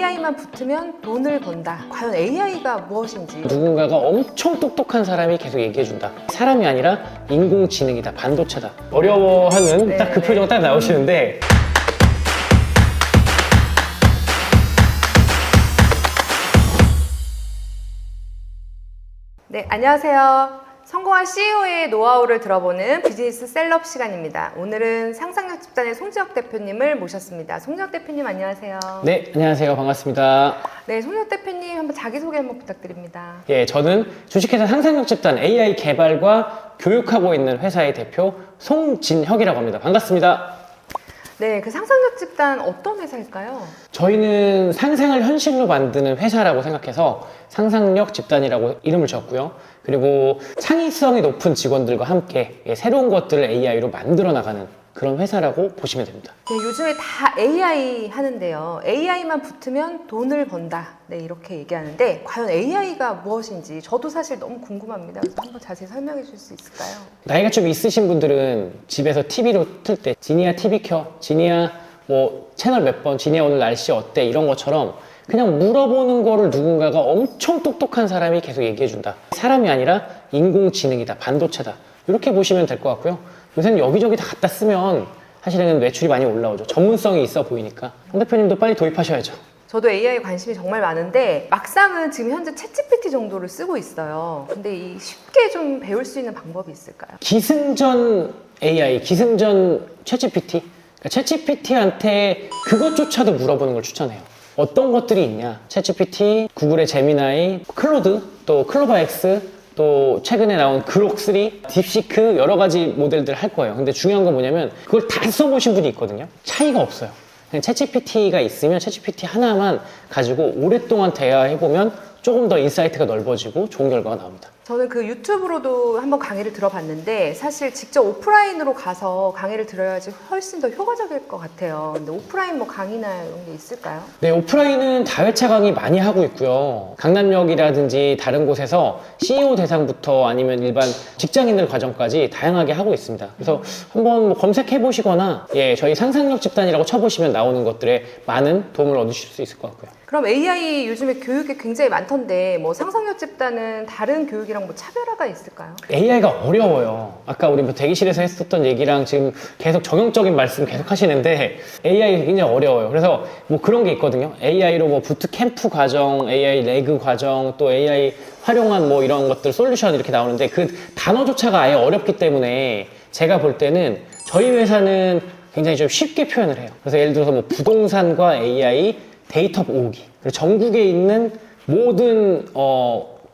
AI만 붙으면 돈을 번다. 과연 AI가 무엇인지. 누군가가 엄청 똑똑한 사람이 계속 얘기해준다. 사람이 아니라 인공지능이다, 반도체다. 어려워하는 딱 그 표정 딱 나오시는데 네, 안녕하세요. 성공한 CEO의 노하우를 들어보는 비즈니스 셀럽 시간입니다. 오늘은 상상력 집단의 송지혁 대표님을 모셨습니다. 송지혁 대표님 안녕하세요. 네, 안녕하세요. 반갑습니다. 네, 송지혁 대표님 한번 자기소개 한번 부탁드립니다. 예, 저는 주식회사 상상력 집단 AI 개발과 교육하고 있는 회사의 대표 송진혁이라고 합니다. 반갑습니다. 네, 그 상상력 집단 어떤 회사일까요? 저희는 상상을 현실로 만드는 회사라고 생각해서 상상력 집단이라고 이름을 지었고요. 그리고 창의성이 높은 직원들과 함께 새로운 것들을 AI로 만들어 나가는 그런 회사라고 보시면 됩니다. 네, 요즘에 다 AI 하는데요. AI만 붙으면 돈을 번다. 네, 이렇게 얘기하는데 과연 AI가 무엇인지 저도 사실 너무 궁금합니다. 그래서 한번 자세히 설명해 주실 수 있을까요? 나이가 좀 있으신 분들은 집에서 TV로 틀 때 지니야 TV 켜, 지니야 뭐 채널 몇 번, 지니야 오늘 날씨 어때 이런 것처럼 그냥 물어보는 거를 누군가가 엄청 똑똑한 사람이 계속 얘기해준다. 사람이 아니라 인공지능이다, 반도체다. 이렇게 보시면 될 것 같고요. 요새는 여기저기 다 갖다 쓰면 사실은 매출이 많이 올라오죠. 전문성이 있어 보이니까. 황 대표님도 빨리 도입하셔야죠. 저도 AI에 관심이 정말 많은데 막상은 지금 현재 챗GPT 정도를 쓰고 있어요. 근데 이 쉽게 좀 배울 수 있는 방법이 있을까요? 기승전 AI, 기승전 챗GPT. 그러니까 챗GPT한테 그것조차도 물어보는 걸 추천해요. 어떤 것들이 있냐? 챗GPT, 구글의 제미나이, 클로드, 또 클로바 X, 또 최근에 나온 그록3, 딥시크 여러 가지 모델들 할 거예요. 근데 중요한 건 뭐냐면 그걸 다 써보신 분이 있거든요. 차이가 없어요. 그냥 챗GPT가 있으면 챗GPT 하나만 가지고 오랫동안 대화해보면 조금 더 인사이트가 넓어지고 좋은 결과가 나옵니다. 저는 그 유튜브로도 한번 강의를 들어봤는데 사실 직접 오프라인으로 가서 강의를 들어야지 훨씬 더 효과적일 것 같아요. 근데 오프라인 뭐 강의나 이런 게 있을까요? 네, 오프라인은 다회차 강의 많이 하고 있고요. 강남역이라든지 다른 곳에서 CEO 대상부터 아니면 일반 직장인들 과정까지 다양하게 하고 있습니다. 그래서 한번 뭐 검색해 보시거나 저희 상상력 집단이라고 쳐보시면 나오는 것들에 많은 도움을 얻으실 수 있을 것 같고요. 그럼 AI 요즘에 교육이 굉장히 많던데 뭐 상상력 집단은 다른 교육이랑 뭐 차별화가 있을까요? AI가 어려워요. 아까 우리 뭐 대기실에서 했었던 얘기랑 지금 계속 정형적인 말씀 계속 하시는데 AI 굉장히 어려워요. 그래서 뭐 그런 게 있거든요. AI로 뭐 부트캠프 과정, AI 레그 과정, 또 AI 활용한 뭐 이런 것들 솔루션 이렇게 나오는데 그 단어조차가 아예 어렵기 때문에 제가 볼 때는 저희 회사는 굉장히 좀 쉽게 표현을 해요. 그래서 예를 들어서 뭐 부동산과 AI 데이터 모으기, 그리고 전국에 있는 모든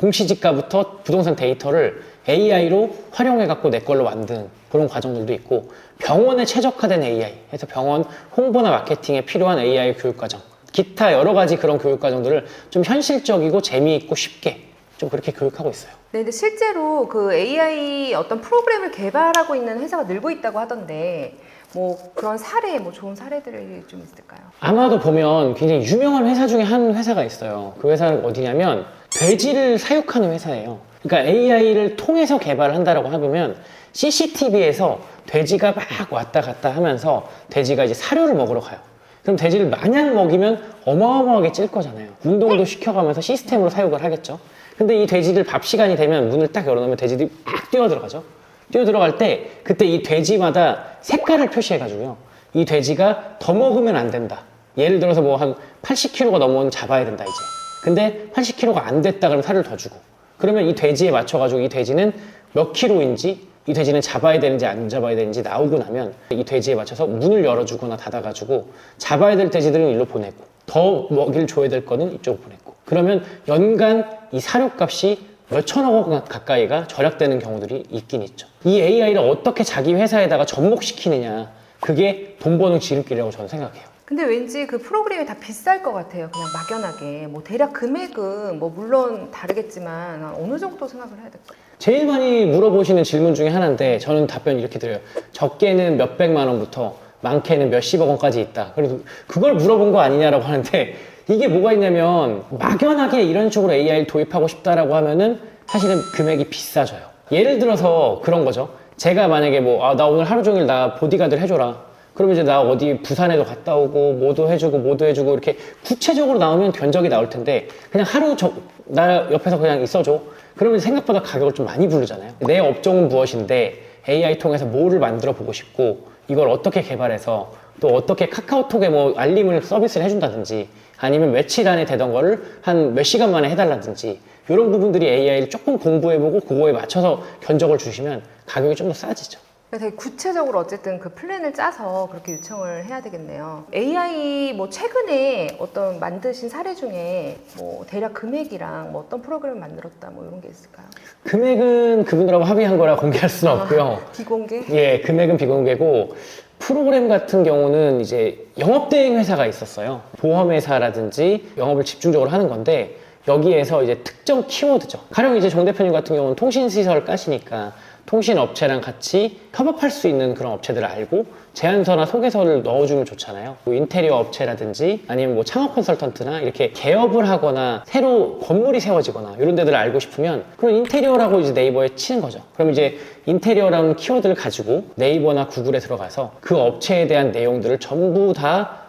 공시지가부터 부동산 데이터를 AI로 활용해갖고 내 걸로 만드는 그런 과정들도 있고, 병원에 최적화된 AI 해서 병원 홍보나 마케팅에 필요한 AI 교육과정, 기타 여러 가지 그런 교육과정들을 좀 현실적이고 재미있고 쉽게 좀 그렇게 교육하고 있어요. 네, 근데 실제로 그 AI 어떤 프로그램을 개발하고 있는 회사가 늘고 있다고 하던데 뭐 그런 사례, 뭐 좋은 사례들이 좀 있을까요? 아마도 보면 굉장히 유명한 회사 중에 한 회사가 있어요. 그 회사는 어디냐면 돼지를 사육하는 회사예요. 그러니까 AI를 통해서 개발을 한다라고 하면 CCTV에서 돼지가 막 왔다 갔다 하면서 돼지가 이제 사료를 먹으러 가요. 그럼 돼지를 마냥 먹이면 어마어마하게 찔 거잖아요. 운동도 시켜가면서 시스템으로 사육을 하겠죠. 근데 이 돼지들 밥 시간이 되면 문을 딱 열어놓으면 돼지들이 막 뛰어 들어가죠. 뛰어 들어갈 때 그때 이 돼지마다 색깔을 표시해가지고요. 이 돼지가 더 먹으면 안 된다. 예를 들어서 뭐 한 80kg가 넘으면 잡아야 된다 이제. 근데 80kg가 안 됐다 그러면 살을 더 주고. 그러면 이 돼지에 맞춰가지고 이 돼지는 몇 킬로인지, 이 돼지는 잡아야 되는지 안 잡아야 되는지 나오고 나면 이 돼지에 맞춰서 문을 열어주거나 닫아가지고 잡아야 될 돼지들은 일로 보내고 더 먹이를 줘야 될 거는 이쪽으로 보내고. 그러면 연간 이 사료값이 몇천억 원 가까이가 절약되는 경우들이 있긴 있죠. 이 AI를 어떻게 자기 회사에다가 접목시키느냐, 그게 돈 버는 지름길이라고 저는 생각해요. 근데 왠지 그 프로그램이 다 비쌀 것 같아요. 그냥 막연하게. 뭐 대략 금액은 뭐 물론 다르겠지만 어느 정도 생각을 해야 될까요? 제일 많이 물어보시는 질문 중에 하나인데 저는 답변 이렇게 드려요. 적게는 몇백만 원부터 많게는 몇십억 원까지 있다. 그래서 그걸 물어본 거 아니냐라고 하는데 이게 뭐가 있냐면 막연하게 이런 식으로 AI를 도입하고 싶다라고 하면은 사실은 금액이 비싸져요. 예를 들어서 그런 거죠. 제가 만약에 나 오늘 하루 종일 나 보디가드를 해줘라. 그러면 이제 나 어디 부산에도 갔다 오고 뭐도 해주고 이렇게 구체적으로 나오면 견적이 나올 텐데 그냥 하루 나 옆에서 그냥 있어줘. 그러면 생각보다 가격을 좀 많이 부르잖아요. 내 업종은 무엇인데 AI 통해서 뭐를 만들어 보고 싶고 이걸 어떻게 개발해서 또 어떻게 카카오톡에 뭐 알림을 서비스를 해준다든지 아니면 며칠 안에 되던 거를 한 몇 시간 만에 해달라든지 이런 부분들이 AI를 조금 공부해보고 그거에 맞춰서 견적을 주시면 가격이 좀 더 싸지죠. 되게 구체적으로 어쨌든 그 플랜을 짜서 그렇게 요청을 해야 되겠네요. AI 뭐 최근에 어떤 만드신 사례 중에 뭐 대략 금액이랑 뭐 어떤 프로그램을 만들었다 뭐 이런 게 있을까요? 금액은 그분들하고 합의한 거라 공개할 수는 없고요. 비공개? 예, 금액은 비공개고 프로그램 같은 경우는 이제 영업대행 회사가 있었어요. 보험회사라든지 영업을 집중적으로 하는 건데 여기에서 이제 특정 키워드죠. 가령 이제 정 대표님 같은 경우는 통신시설 까시니까 통신업체랑 같이 협업할 수 있는 그런 업체들을 알고 제안서나 소개서를 넣어주면 좋잖아요. 뭐 인테리어 업체라든지 아니면 뭐 창업 컨설턴트나 이렇게 개업을 하거나 새로 건물이 세워지거나 이런 데들을 알고 싶으면 그런 인테리어라고 이제 네이버에 치는 거죠. 그럼 이제 인테리어라는 키워드를 가지고 네이버나 구글에 들어가서 그 업체에 대한 내용들을 전부 다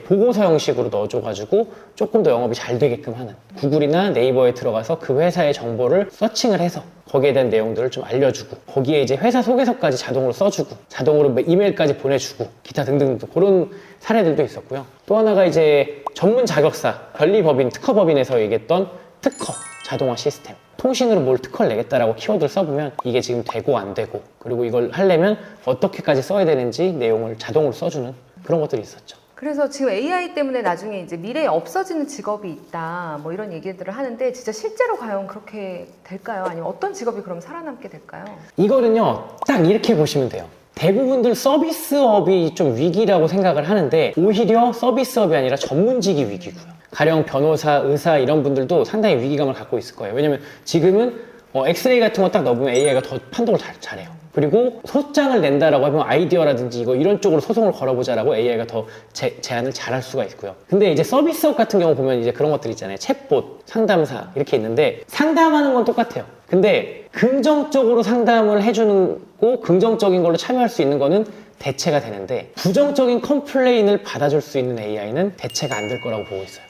보고서 형식으로 넣어줘가지고 조금 더 영업이 잘 되게끔 하는 구글이나 네이버에 들어가서 그 회사의 정보를 서칭을 해서 거기에 대한 내용들을 좀 알려주고 거기에 이제 회사 소개서까지 자동으로 써주고 자동으로 이메일까지 보내주고 기타 등등 그런 사례들도 있었고요. 또 하나가 이제 전문 자격사 변리법인 특허법인에서 얘기했던 특허 자동화 시스템 통신으로 뭘 특허를 내겠다라고 키워드를 써보면 이게 지금 되고 안 되고 그리고 이걸 하려면 어떻게까지 써야 되는지 내용을 자동으로 써주는 그런 것들이 있었죠. 그래서 지금 AI 때문에 나중에 이제 미래에 없어지는 직업이 있다 뭐 이런 얘기들을 하는데 진짜 실제로 과연 그렇게 될까요? 아니면 어떤 직업이 그럼 살아남게 될까요? 이거는요 딱 이렇게 보시면 돼요. 대부분들 서비스업이 좀 위기라고 생각을 하는데 오히려 서비스업이 아니라 전문직이 위기고요. 가령 변호사, 의사 이런 분들도 상당히 위기감을 갖고 있을 거예요. 왜냐면 지금은 엑스레이 같은 거 딱 넣으면 AI가 더 판독을 잘해요. 그리고 소장을 낸다라고 하면 아이디어라든지 이런 쪽으로 소송을 걸어보자라고 AI가 더 제안을 잘할 수가 있고요. 근데 이제 서비스업 같은 경우 보면 이제 그런 것들 있잖아요. 챗봇, 상담사 이렇게 있는데 상담하는 건 똑같아요. 근데 긍정적으로 상담을 해주는 거, 긍정적인 걸로 참여할 수 있는 거는 대체가 되는데 부정적인 컴플레인을 받아줄 수 있는 AI는 대체가 안 될 거라고 보고 있어요.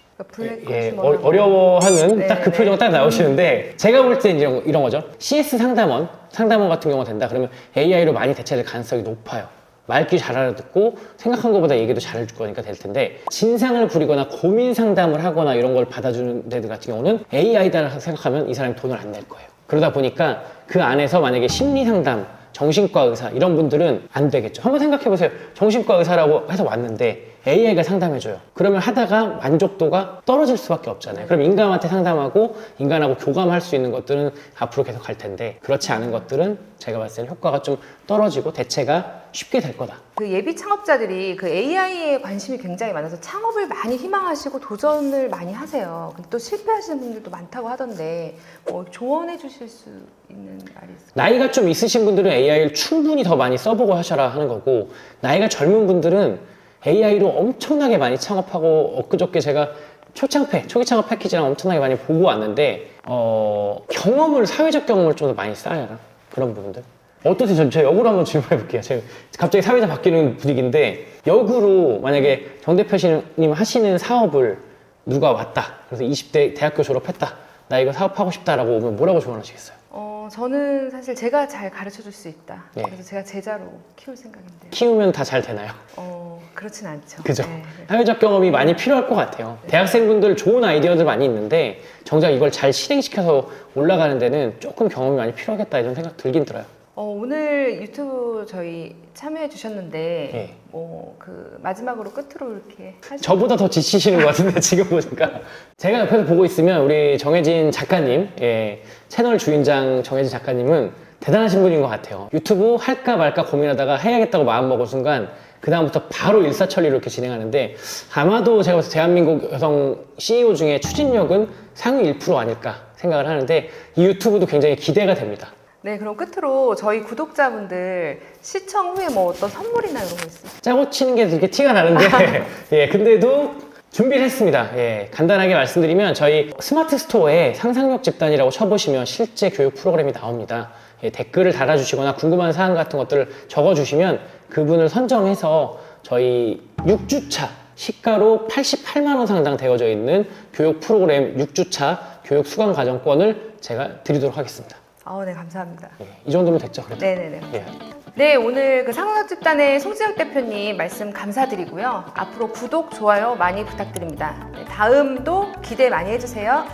어려워하는 딱 그 표정 딱 나오시는데 제가 볼 땐 이런 거죠. CS 상담원 같은 경우가 된다 그러면 AI로 많이 대체될 가능성이 높아요. 말귀 잘 알아듣고 생각한 것보다 얘기도 잘해줄 거니까 될 텐데 진상을 부리거나 고민 상담을 하거나 이런 걸 받아주는 데들 같은 경우는 AI다 생각하면 이 사람이 돈을 안 낼 거예요. 그러다 보니까 그 안에서 만약에 심리 상담 정신과 의사 이런 분들은 안 되겠죠. 한번 생각해 보세요. 정신과 의사라고 해서 왔는데 AI가 상담해줘요. 그러면 하다가 만족도가 떨어질 수밖에 없잖아요. 그럼 인간한테 상담하고 인간하고 교감할 수 있는 것들은 앞으로 계속 갈 텐데 그렇지 않은 것들은 제가 봤을 때는 효과가 좀 떨어지고 대체가 쉽게 될 거다. 그 예비 창업자들이 그 AI에 관심이 굉장히 많아서 창업을 많이 희망하시고 도전을 많이 하세요. 근데 또 실패하시는 분들도 많다고 하던데 뭐 조언해 주실 수 있는 말이 있을까요? 나이가 좀 있으신 분들은 AI를 충분히 더 많이 써보고 하셔라 하는 거고 나이가 젊은 분들은 AI로 엄청나게 많이 창업하고 엊그저께 제가 초기 창업 패키지랑 엄청나게 많이 보고 왔는데 사회적 경험을 좀 더 많이 쌓아야 그런 부분들. 어떠세요? 제가 역으로 한번 질문해 볼게요. 제가 갑자기 사회자 바뀌는 분위기인데 역으로 만약에 정 대표님 하시는 사업을 누가 왔다. 그래서 20대 대학교 졸업했다. 나 이거 사업하고 싶다라고 오면 뭐라고 조언하시겠어요? 저는 사실 제가 잘 가르쳐 줄 수 있다. 네. 그래서 제가 제자로 키울 생각인데요. 키우면 다 잘 되나요? 그렇진 않죠. 그죠? 네. 사회적 경험이 많이 필요할 것 같아요. 네. 대학생분들 좋은 아이디어들 많이 있는데 정작 이걸 잘 실행시켜서 올라가는 데는 조금 경험이 많이 필요하겠다 이런 생각 들긴 들어요. 오늘 유튜브 저희 참여해 주셨는데 네. 그 마지막으로 끝으로 이렇게 저보다 더 지치시는 것 같은데 지금 보니까 제가 옆에서 보고 있으면 우리 정혜진 작가님 채널 주인장 정혜진 작가님은 대단하신 분인 것 같아요. 유튜브 할까 말까 고민하다가 해야겠다고 마음먹은 순간 그 다음부터 바로 일사천리로 이렇게 진행하는데 아마도 제가 봐서 대한민국 여성 CEO 중에 추진력은 상위 1% 아닐까 생각을 하는데 이 유튜브도 굉장히 기대가 됩니다. 네, 그럼 끝으로 저희 구독자분들 시청 후에 뭐 어떤 선물이나 이런 거 있으세요? 짜고 치는 게 되게 티가 나는데 근데도 준비를 했습니다. 간단하게 말씀드리면 저희 스마트 스토어에 상상력 집단이라고 쳐보시면 실제 교육 프로그램이 나옵니다. 댓글을 달아주시거나 궁금한 사항 같은 것들을 적어주시면 그분을 선정해서 저희 6주차 시가로 88만 원 상당 되어져 있는 교육 프로그램 6주차 교육 수강 과정권을 제가 드리도록 하겠습니다. 네, 감사합니다. 예, 이 정도면 됐죠? 그래도? 네네네. 예. 네, 오늘 그 상호작집단의 송지혁 대표님 말씀 감사드리고요. 앞으로 구독, 좋아요 많이 부탁드립니다. 네, 다음도 기대 많이 해주세요.